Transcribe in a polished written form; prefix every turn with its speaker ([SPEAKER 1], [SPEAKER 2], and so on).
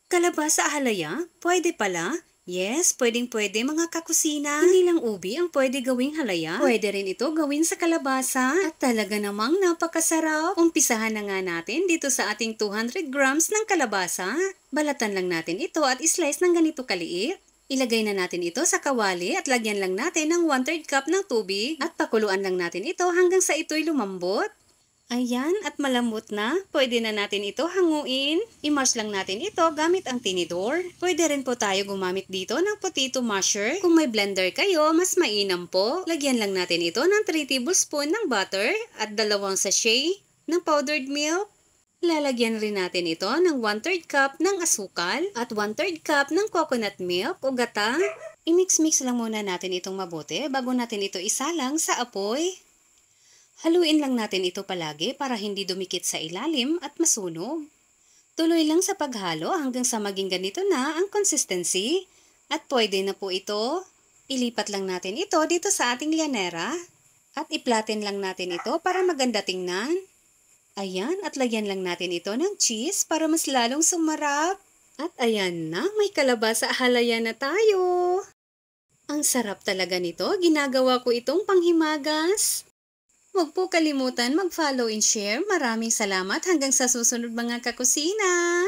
[SPEAKER 1] Kalabasa halaya? Pwede pala? Yes, pwedeng-pwede mga kakusina. Hindi lang ubi ang pwede gawing halaya. Pwede rin ito gawin sa kalabasa. At talaga namang napakasarap. Umpisahan na nga natin dito sa ating 200 grams ng kalabasa. Balatan lang natin ito at slice ng ganito kaliit. Ilagay na natin ito sa kawali at lagyan lang natin ng 1/3 cup ng tubig. At pakuluan lang natin ito hanggang sa ito'y lumambot. Ayan, at malambot na. Pwede na natin ito hanguin. I-mash lang natin ito gamit ang tinidor. Pwede rin po tayo gumamit dito ng potato masher. Kung may blender kayo, mas mainam po. Lagyan lang natin ito ng 3 tablespoon ng butter at 2 sachet ng powdered milk. Lalagyan rin natin ito ng 1/3 cup ng asukal at 1/3 cup ng coconut milk o gata. I-mix-mix lang muna natin itong mabuti bago natin ito isalang sa apoy. Haluin lang natin ito palagi para hindi dumikit sa ilalim at masunog. Tuloy lang sa paghalo hanggang sa maging ganito na ang consistency. At pwede na po ito. Ilipat lang natin ito dito sa ating lyanera. At iplatin lang natin ito para maganda tingnan. Ayan, at lagyan lang natin ito ng cheese para mas lalong sumarap. At ayan na, may kalabasa halaya na tayo. Ang sarap talaga nito, ginagawa ko itong panghimagas. Huwag po kalimutan mag-follow and share. Maraming salamat hanggang sa susunod mga kakusina!